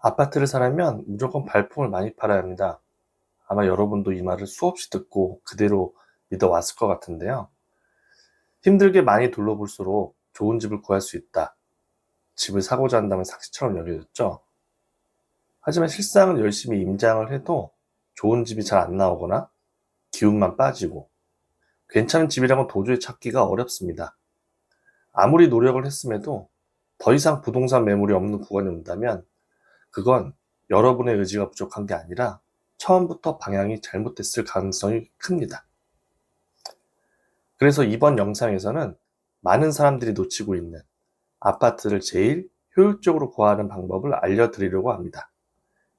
아파트를 사려면 무조건 발품을 많이 팔아야 합니다. 아마 여러분도 이 말을 수없이 듣고 그대로 믿어왔을 것 같은데요. 힘들게 많이 둘러볼수록 좋은 집을 구할 수 있다. 집을 사고자 한다면 삭시처럼 여겨졌죠. 하지만 실상은 열심히 임장을 해도 좋은 집이 잘 안 나오거나 기운만 빠지고 괜찮은 집이라고 도저히 찾기가 어렵습니다. 아무리 노력을 했음에도 더 이상 부동산 매물이 없는 구간이 온다면 그건 여러분의 의지가 부족한 게 아니라 처음부터 방향이 잘못됐을 가능성이 큽니다. 그래서 이번 영상에서는 많은 사람들이 놓치고 있는 아파트를 제일 효율적으로 구하는 방법을 알려드리려고 합니다.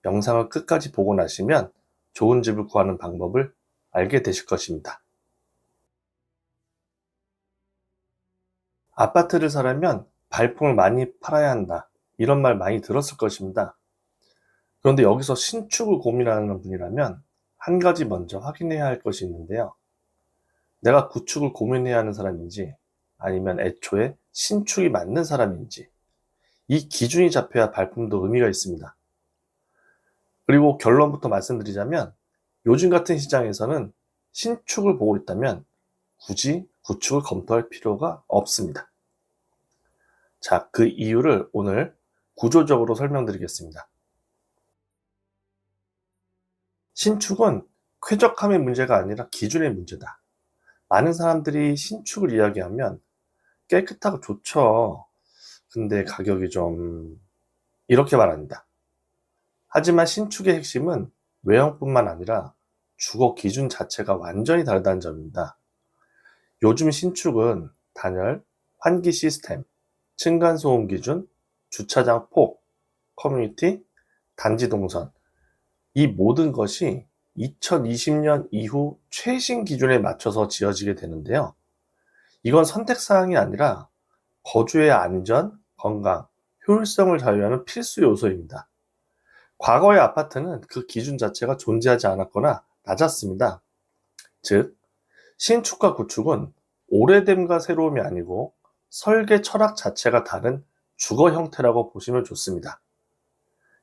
영상을 끝까지 보고 나시면 좋은 집을 구하는 방법을 알게 되실 것입니다. 아파트를 사려면 발품을 많이 팔아야 한다. 이런 말 많이 들었을 것입니다. 그런데 여기서 신축을 고민하는 분이라면 한 가지 먼저 확인해야 할 것이 있는데요. 내가 구축을 고민해야 하는 사람인지 아니면 애초에 신축이 맞는 사람인지 이 기준이 잡혀야 발품도 의미가 있습니다. 그리고 결론부터 말씀드리자면 요즘 같은 시장에서는 신축을 보고 있다면 굳이 구축을 검토할 필요가 없습니다. 자, 그 이유를 오늘 구조적으로 설명드리겠습니다. 신축은 쾌적함의 문제가 아니라 기준의 문제다. 많은 사람들이 신축을 이야기하면 깨끗하고 좋죠. 근데 가격이 좀 이렇게 말합니다. 하지만 신축의 핵심은 외형뿐만 아니라 주거 기준 자체가 완전히 다르다는 점입니다. 요즘 신축은 단열, 환기 시스템, 층간소음 기준, 주차장 폭, 커뮤니티, 단지 동선 이 모든 것이 2020년 이후 최신 기준에 맞춰서 지어지게 되는데요. 이건 선택사항이 아니라 거주의 안전, 건강, 효율성을 좌우하는 필수 요소입니다. 과거의 아파트는 그 기준 자체가 존재하지 않았거나 낮았습니다. 즉, 신축과 구축은 오래됨과 새로움이 아니고 설계 철학 자체가 다른 주거 형태라고 보시면 좋습니다.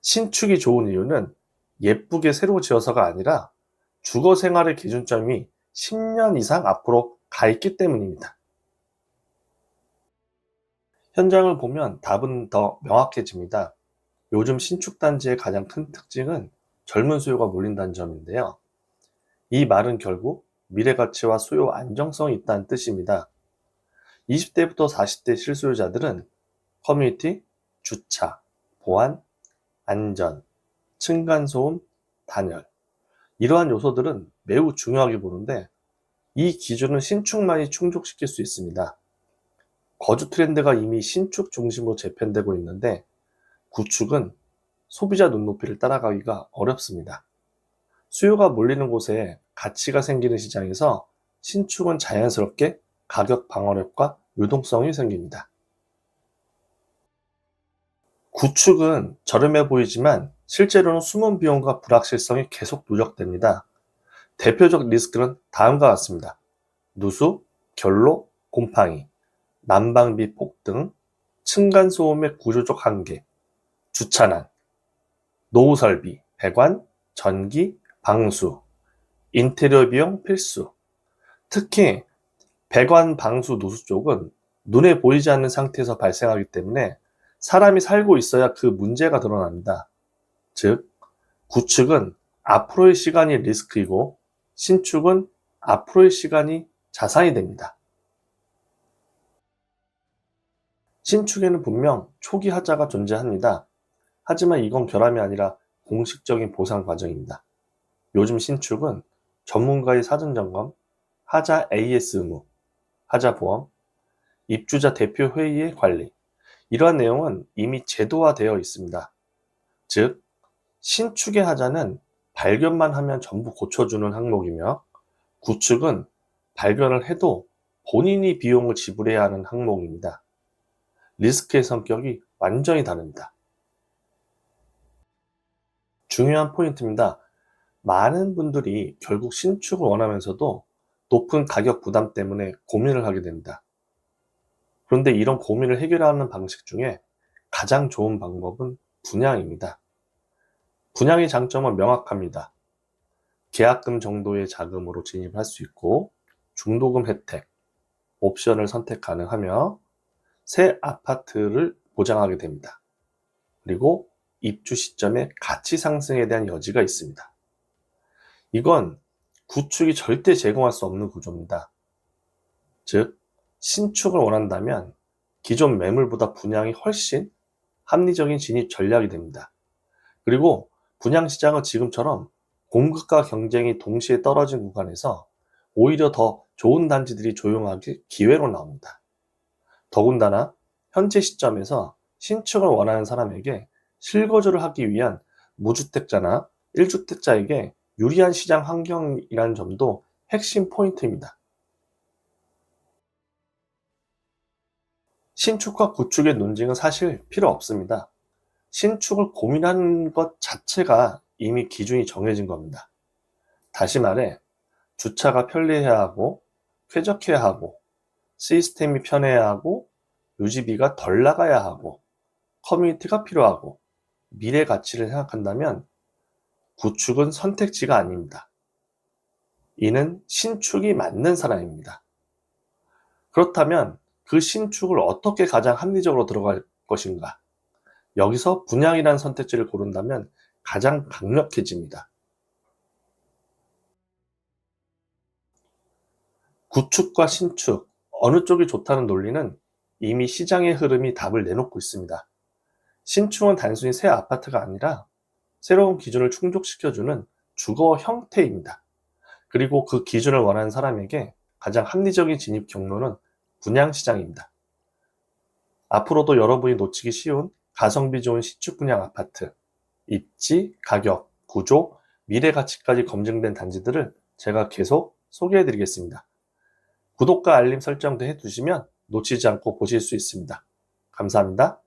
신축이 좋은 이유는 예쁘게 새로 지어서가 아니라 주거 생활의 기준점이 10년 이상 앞으로 가 있기 때문입니다. 현장을 보면 답은 더 명확해집니다. 요즘 신축 단지의 가장 큰 특징은 젊은 수요가 몰린다는 점인데요. 이 말은 결국 미래 가치와 수요 안정성이 있다는 뜻입니다. 20대부터 40대 실수요자들은 커뮤니티, 주차, 보안, 안전, 층간소음, 단열 이러한 요소들은 매우 중요하게 보는데 이 기준은 신축만이 충족시킬 수 있습니다. 거주 트렌드가 이미 신축 중심으로 재편되고 있는데 구축은 소비자 눈높이를 따라가기가 어렵습니다. 수요가 몰리는 곳에 가치가 생기는 시장에서 신축은 자연스럽게 가격 방어력과 유동성이 생깁니다. 구축은 저렴해 보이지만 실제로는 숨은 비용과 불확실성이 계속 누적됩니다. 대표적 리스크는 다음과 같습니다. 누수, 결로, 곰팡이, 난방비 폭등, 층간소음의 구조적 한계, 주차난, 노후 설비, 배관, 전기, 방수, 인테리어 비용 필수. 특히 배관, 방수, 누수 쪽은 눈에 보이지 않는 상태에서 발생하기 때문에 사람이 살고 있어야 그 문제가 드러납니다. 즉, 구축은 앞으로의 시간이 리스크이고 신축은 앞으로의 시간이 자산이 됩니다. 신축에는 분명 초기 하자가 존재합니다. 하지만 이건 결함이 아니라 공식적인 보상 과정입니다. 요즘 신축은 전문가의 사전 점검, 하자 AS 의무, 하자 보험, 입주자 대표 회의의 관리 이러한 내용은 이미 제도화되어 있습니다. 즉, 신축의 하자는 발견만 하면 전부 고쳐주는 항목이며 구축은 발견을 해도 본인이 비용을 지불해야 하는 항목입니다. 리스크의 성격이 완전히 다릅니다. 중요한 포인트입니다. 많은 분들이 결국 신축을 원하면서도 높은 가격 부담 때문에 고민을 하게 됩니다. 그런데 이런 고민을 해결하는 방식 중에 가장 좋은 방법은 분양입니다. 분양의 장점은 명확합니다. 계약금 정도의 자금으로 진입할 수 있고 중도금 혜택, 옵션을 선택 가능하며 새 아파트를 보장하게 됩니다. 그리고 입주 시점에 가치 상승에 대한 여지가 있습니다. 이건 구축이 절대 제공할 수 없는 구조입니다. 즉, 신축을 원한다면 기존 매물보다 분양이 훨씬 합리적인 진입 전략이 됩니다. 그리고 분양시장은 지금처럼 공급과 경쟁이 동시에 떨어진 구간에서 오히려 더 좋은 단지들이 조용하게 기회로 나옵니다. 더군다나 현재 시점에서 신축을 원하는 사람에게 실거주를 하기 위한 무주택자나 1주택자에게 유리한 시장 환경이라는 점도 핵심 포인트입니다. 신축과 구축의 논쟁은 사실 필요 없습니다. 신축을 고민하는 것 자체가 이미 기준이 정해진 겁니다. 다시 말해, 주차가 편리해야 하고, 쾌적해야 하고, 시스템이 편해야 하고, 유지비가 덜 나가야 하고, 커뮤니티가 필요하고, 미래 가치를 생각한다면 구축은 선택지가 아닙니다. 이는 신축이 맞는 사람입니다. 그렇다면 그 신축을 어떻게 가장 합리적으로 들어갈 것인가? 여기서 분양이라는 선택지를 고른다면 가장 강력해집니다. 구축과 신축, 어느 쪽이 좋다는 논리는 이미 시장의 흐름이 답을 내놓고 있습니다. 신축은 단순히 새 아파트가 아니라 새로운 기준을 충족시켜주는 주거 형태입니다. 그리고 그 기준을 원하는 사람에게 가장 합리적인 진입 경로는 분양시장입니다. 앞으로도 여러분이 놓치기 쉬운 가성비 좋은 신축 분양 아파트, 입지, 가격, 구조, 미래 가치까지 검증된 단지들을 제가 계속 소개해 드리겠습니다. 구독과 알림 설정도 해두시면 놓치지 않고 보실 수 있습니다. 감사합니다.